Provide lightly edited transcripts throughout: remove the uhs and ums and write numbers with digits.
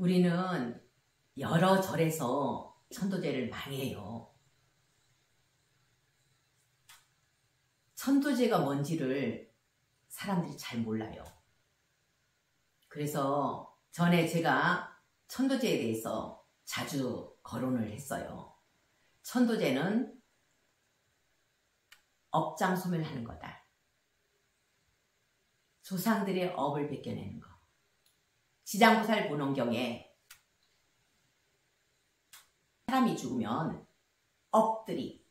우리는 여러 절에서 천도제를 많이 해요. 천도제가 뭔지를 사람들이 잘 몰라요. 그래서 전에 제가 천도제에 대해서 자주 거론을 했어요. 천도제는 업장 소멸하는 거다. 조상들의 업을 벗겨내는 거. 지장보살 본원경에 사람이 죽으면 업들이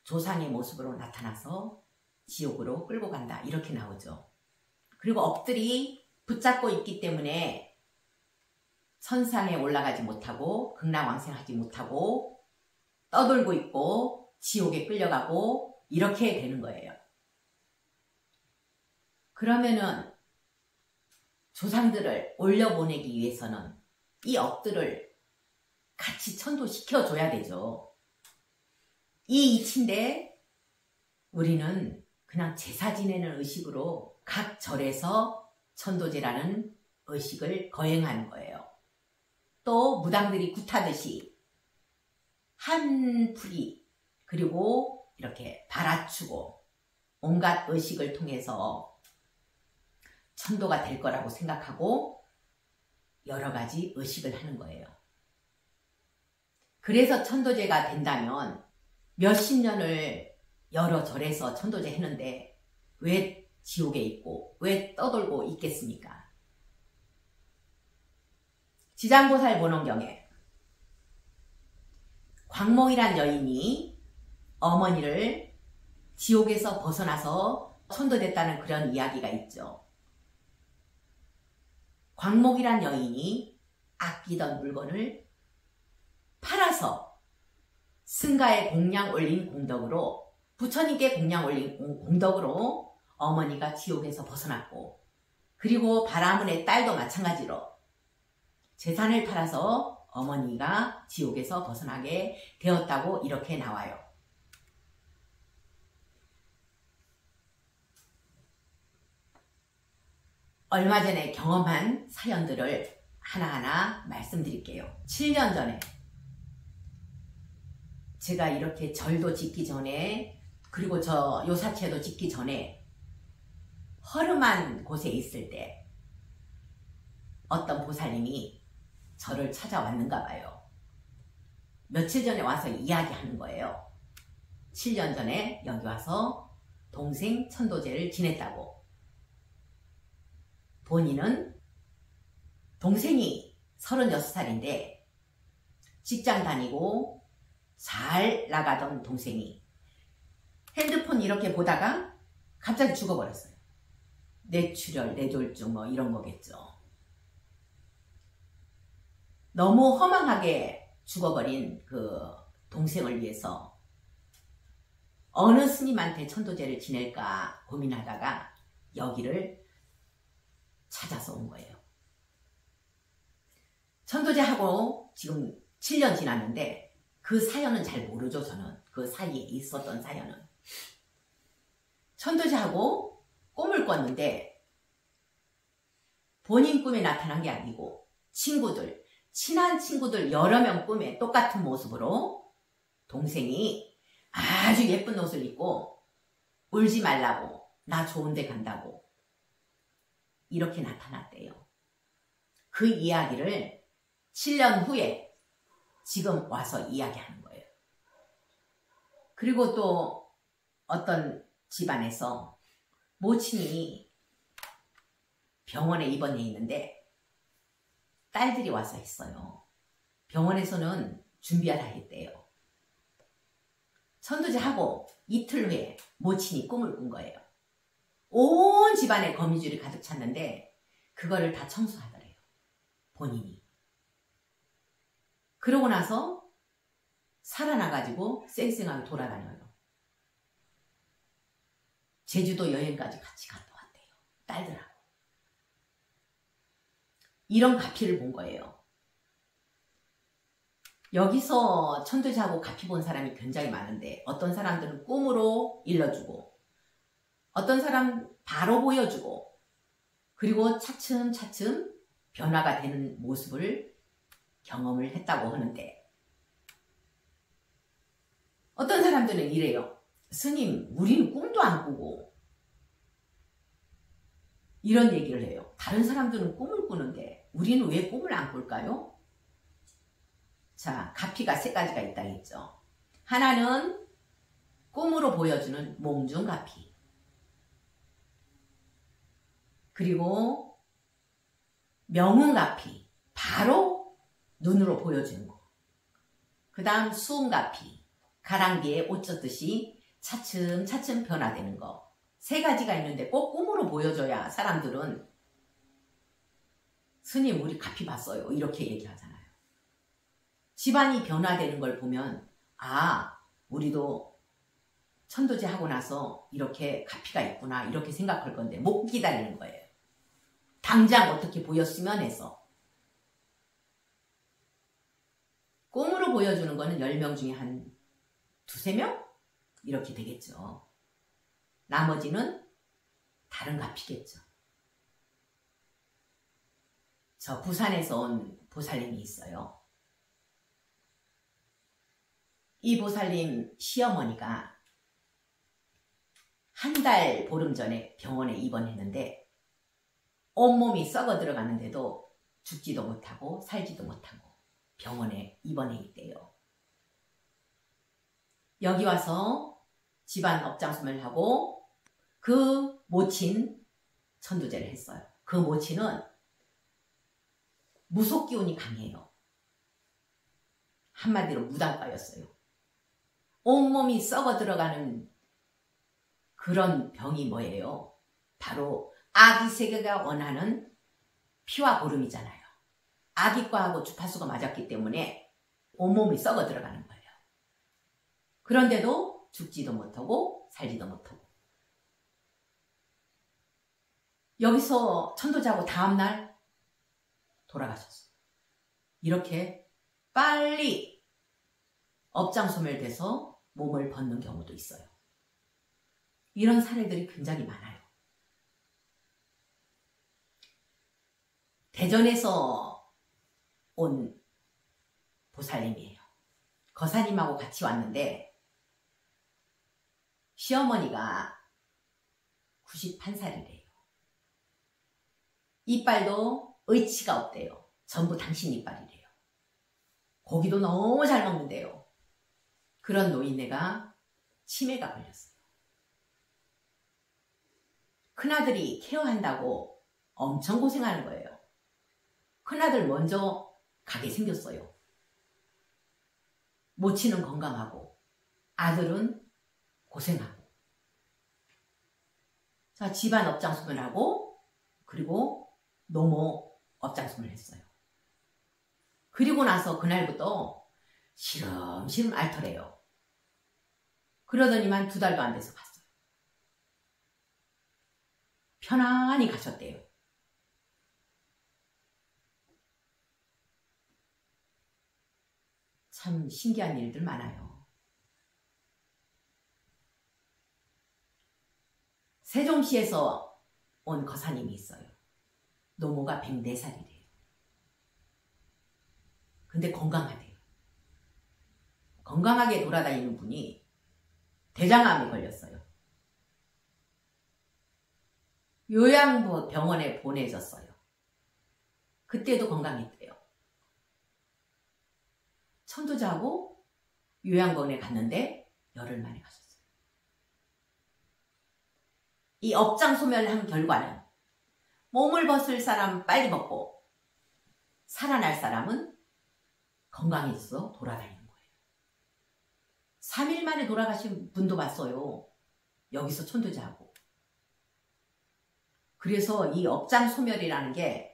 조상의 모습으로 나타나서 지옥으로 끌고 간다. 이렇게 나오죠. 그리고 업들이 붙잡고 있기 때문에 천상에 올라가지 못하고 극락왕생하지 못하고 떠돌고 있고 지옥에 끌려가고 이렇게 되는 거예요. 그러면은 조상들을 올려보내기 위해서는 이 업들을 같이 천도시켜줘야 되죠. 이 이치인데 우리는 그냥 제사 지내는 의식으로 각 절에서 천도제라는 의식을 거행하는 거예요. 또 무당들이 굿하듯이 한 풀이 그리고 이렇게 발아추고 온갖 의식을 통해서 천도가 될 거라고 생각하고 여러 가지 의식을 하는 거예요. 그래서 천도제가 된다면 몇십 년을 여러 절에서 천도제 했는데 왜 지옥에 있고 왜 떠돌고 있겠습니까? 지장보살 본원경에 광몽이란 여인이 어머니를 지옥에서 벗어나서 천도됐다는 그런 이야기가 있죠. 광목이란 여인이 아끼던 물건을 팔아서 승가에 공양 올린 공덕으로 부처님께 공양 올린 공덕으로 어머니가 지옥에서 벗어났고 그리고 바라문의 딸도 마찬가지로 재산을 팔아서 어머니가 지옥에서 벗어나게 되었다고 이렇게 나와요. 얼마 전에 경험한 사연들을 하나하나 말씀드릴게요. 7년 전에 제가 이렇게 절도 짓기 전에 그리고 저 요사체도 짓기 전에 허름한 곳에 있을 때 어떤 보살님이 저를 찾아왔는가 봐요. 며칠 전에 와서 이야기하는 거예요. 7년 전에 여기 와서 동생 천도제를 지냈다고. 본인은 동생이 36살인데 직장 다니고 잘 나가던 동생이 핸드폰 이렇게 보다가 갑자기 죽어버렸어요. 뇌출혈, 뇌졸중 뭐 이런 거겠죠. 너무 허망하게 죽어버린 그 동생을 위해서 어느 스님한테 천도제를 지낼까 고민하다가 여기를 찾아서 온 거예요. 천도제하고 지금 7년 지났는데 그 사연은 잘 모르죠. 저는 그 사이에 있었던 사연은. 천도제하고 꿈을 꿨는데 본인 꿈에 나타난 게 아니고 친구들, 친한 친구들 여러 명 꿈에 똑같은 모습으로 동생이 아주 예쁜 옷을 입고 울지 말라고 나 좋은 데 간다고 이렇게 나타났대요. 그 이야기를 7년 후에 지금 와서 이야기하는 거예요. 그리고 또 어떤 집안에서 모친이 병원에 입원해 있는데 딸들이 와서 있어요. 병원에서는 준비하라 했대요. 천도제하고 이틀 후에 모친이 꿈을 꾼 거예요. 온 집안에 거미줄이 가득 찼는데 그거를 다 청소하더래요. 본인이. 그러고 나서 살아나가지고 쌩쌩하게 돌아다녀요. 제주도 여행까지 같이 갔다 왔대요. 딸들하고. 이런 가피를 본 거예요. 여기서 천도제하고 가피 본 사람이 굉장히 많은데 어떤 사람들은 꿈으로 일러주고 어떤 사람 바로 보여주고 그리고 차츰차츰 변화가 되는 모습을 경험을 했다고 하는데, 어떤 사람들은 이래요. 스님, 우리는 꿈도 안 꾸고, 이런 얘기를 해요. 다른 사람들은 꿈을 꾸는데 우리는 왜 꿈을 안 꿀까요? 자, 가피가 세 가지가 있다 했죠. 하나는 꿈으로 보여주는 몽중가피, 그리고 명운가피, 바로 눈으로 보여주는 거. 그 다음 수운가피, 가랑비에 옷 젖듯이 차츰차츰 변화되는 거. 세 가지가 있는데 꼭 꿈으로 보여줘야 사람들은 스님 우리 가피 봤어요 이렇게 얘기하잖아요. 집안이 변화되는 걸 보면 아, 우리도 천도제 하고 나서 이렇게 가피가 있구나 이렇게 생각할 건데 못 기다리는 거예요. 당장 어떻게 보였으면 해서. 꿈으로 보여주는 거는 10명 중에 한 두세 명? 이렇게 되겠죠. 나머지는 다른 가피겠죠. 저 부산에서 온 보살님이 있어요. 이 보살님 시어머니가 한 달 보름 전에 병원에 입원했는데 온몸이 썩어 들어가는데도 죽지도 못하고 살지도 못하고 병원에 입원해 있대요. 여기 와서 집안 업장수를 하고 그 모친 천도제를 했어요. 그 모친은 무속기운이 강해요. 한마디로 무당과였어요. 온몸이 썩어 들어가는 그런 병이 뭐예요? 바로 아기세계가 원하는 피와 고름이잖아요. 아기과하고 주파수가 맞았기 때문에 온몸이 썩어 들어가는 거예요. 그런데도 죽지도 못하고 살지도 못하고. 여기서 천도제하고 다음날 돌아가셨어요. 이렇게 빨리 업장소멸돼서 몸을 벗는 경우도 있어요. 이런 사례들이 굉장히 많아요. 대전에서 온 보살님이에요. 거사님하고 같이 왔는데 시어머니가 91살이래요. 이빨도 의치가 없대요. 전부 당신 이빨이래요. 고기도 너무 잘 먹는데요. 그런 노인네가 치매가 걸렸어요. 큰아들이 케어한다고 엄청 고생하는 거예요. 큰아들 먼저 가게 생겼어요. 모친은 건강하고 아들은 고생하고. 자, 집안 업장수분하고 그리고 노모 업장수분을 했어요. 그리고 나서 그날부터 시름시름 앓더래요. 그러더니만 2달도 안 돼서 갔어요. 편안히 가셨대요. 참 신기한 일들 많아요. 세종시에서 온 거사님이 있어요. 노모가 104살이래요. 근데 건강하대요. 건강하게 돌아다니는 분이 대장암에 걸렸어요. 요양병원에 보내졌어요. 그때도 건강했대요. 천도제하고 요양병원에 갔는데 열흘 만에 가셨어요. 이 업장소멸한 결과는 몸을 벗을 사람 빨리 벗고 살아날 사람은 건강해져서 돌아다니는 거예요. 3일 만에 돌아가신 분도 봤어요. 여기서 천도제하고. 그래서 이 업장소멸이라는 게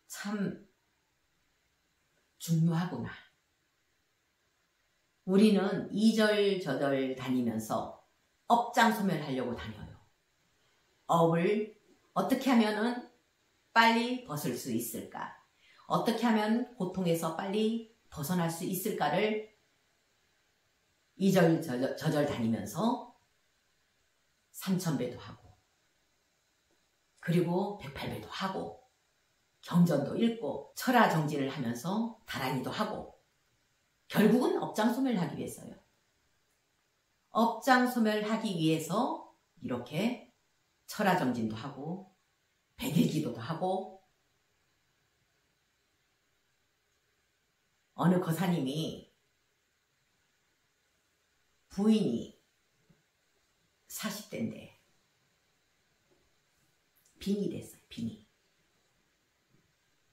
참 중요하구나. 우리는 이절저절 다니면서 업장소멸하려고 다녀요. 업을 어떻게 하면은 빨리 벗을 수 있을까? 어떻게 하면 고통에서 빨리 벗어날 수 있을까를 이절저절 다니면서 3000배도 하고 그리고 108배도 하고 경전도 읽고 철화정진을 하면서 다란이도 하고 결국은 업장소멸하기 위해서요. 업장소멸하기 위해서 이렇게 철화정진도 하고 백일기도도 하고 어느 거사님이 부인이 40대인데 빙이 됐어요. 빙이.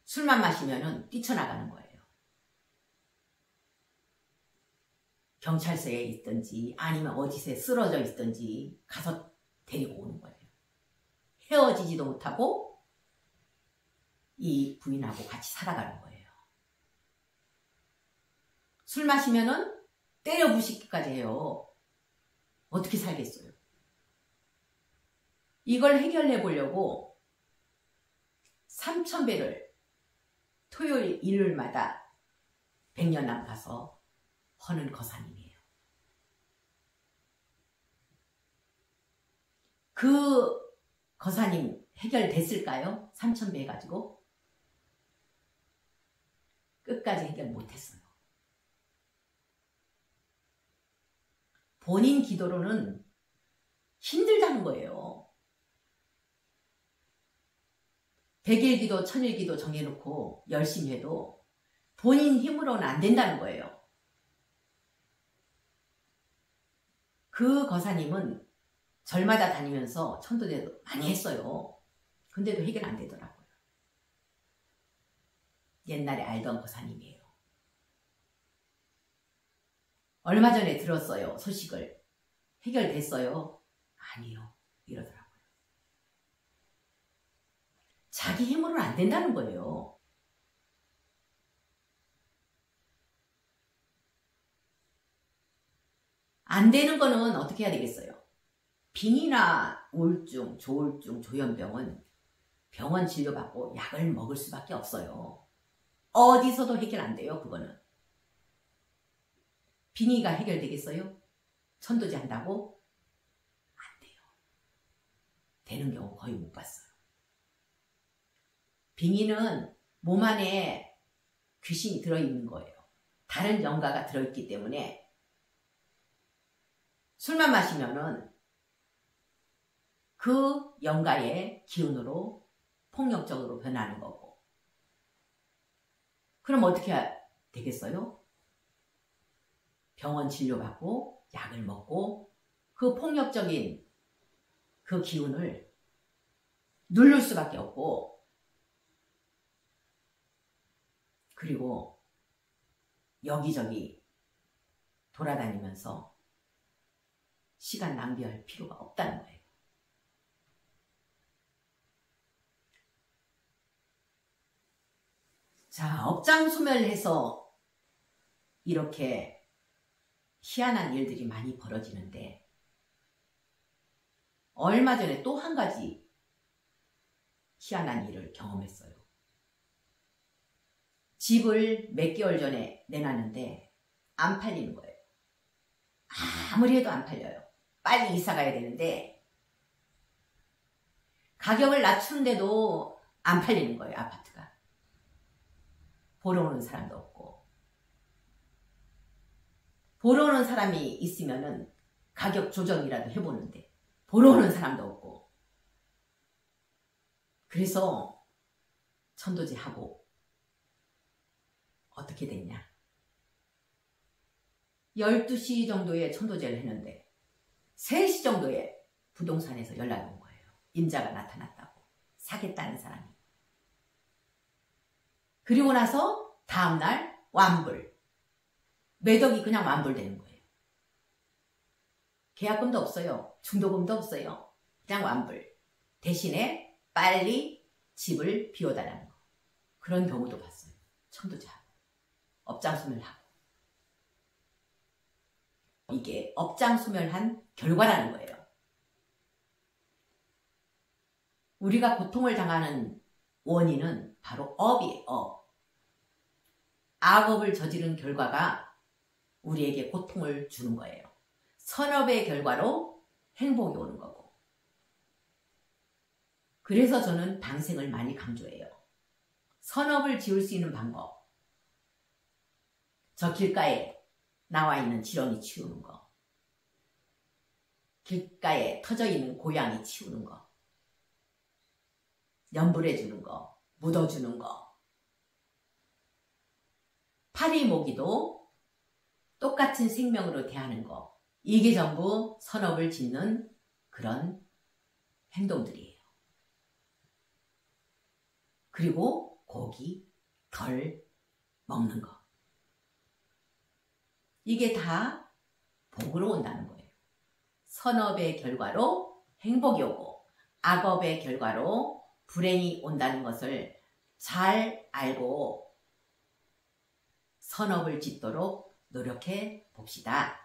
술만 마시면은 뛰쳐나가는 거예요. 경찰서에 있든지 아니면 어디서 쓰러져 있든지 가서 데리고 오는 거예요. 헤어지지도 못하고 이 부인하고 같이 살아가는 거예요. 술 마시면은 때려 부시기까지 해요. 어떻게 살겠어요? 이걸 해결해 보려고 3000배를 토요일 일요일마다 백년암 가서 허는 거사님이에요. 그 거사님 해결됐을까요? 3000배 가지고? 끝까지 해결 못했어요. 본인 기도로는 힘들다는 거예요. 백일기도 천일기도 정해놓고 열심히 해도 본인 힘으로는 안 된다는 거예요. 그 거사님은 절마다 다니면서 천도제도 많이 했어요. 근데도 해결 안 되더라고요. 옛날에 알던 거사님이에요. 얼마 전에 들었어요. 소식을. 해결됐어요. 아니요. 이러더라고요. 자기 힘으로는 안 된다는 거예요. 안 되는 거는 어떻게 해야 되겠어요? 빙이나 우울증, 조울증, 조현병은 병원 진료받고 약을 먹을 수밖에 없어요. 어디서도 해결 안 돼요. 그거는. 빙의가 해결되겠어요? 천도제 한다고? 안 돼요. 되는 경우 거의 못 봤어요. 빙의는 몸 안에 귀신이 들어있는 거예요. 다른 영가가 들어있기 때문에 술만 마시면은 그 영가의 기운으로 폭력적으로 변하는 거고. 그럼 어떻게 되겠어요? 병원 진료받고 약을 먹고 그 폭력적인 그 기운을 누를 수밖에 없고, 그리고 여기저기 돌아다니면서 시간 낭비할 필요가 없다는 거예요. 자, 업장소멸해서 이렇게 희한한 일들이 많이 벌어지는데, 얼마 전에 또 한 가지 희한한 일을 경험했어요. 집을 몇 개월 전에 내놨는데 안 팔리는 거예요. 아무리 해도 안 팔려요. 빨리 이사 가야 되는데 가격을 낮추는데도 안 팔리는 거예요. 아파트가. 보러 오는 사람도 없고, 보러 오는 사람이 있으면은 가격 조정이라도 해보는데 보러 오는 사람도 없고, 그래서 천도제 하고 어떻게 됐냐, 12시 정도에 천도제를 했는데 3시 정도에 부동산에서 연락이 온 거예요. 임자가 나타났다고, 사겠다는 사람이. 그리고 나서 다음날 완불, 매덕이 그냥 완불되는 거예요. 계약금도 없어요. 중도금도 없어요. 그냥 완불. 대신에 빨리 집을 비워달라는 거. 그런 경우도 봤어요. 천도제하고 업장소멸하고. 이게 업장소멸한 결과라는 거예요. 우리가 고통을 당하는 원인은 바로 업이에요. 업. 악업을 저지른 결과가 우리에게 고통을 주는 거예요. 선업의 결과로 행복이 오는 거고. 그래서 저는 방생을 많이 강조해요. 선업을 지을 수 있는 방법. 저 길가에 나와 있는 지렁이 치우는 거. 길가에 터져 있는 고양이 치우는 거. 염불해 주는 거. 묻어주는 거. 파리 모기도 똑같은 생명으로 대하는 거. 이게 전부 선업을 짓는 그런 행동들이에요. 그리고 고기 덜 먹는 거. 이게 다 복으로 온다는 거예요. 선업의 결과로 행복이 오고 악업의 결과로 불행이 온다는 것을 잘 알고 선업을 짓도록 노력해 봅시다.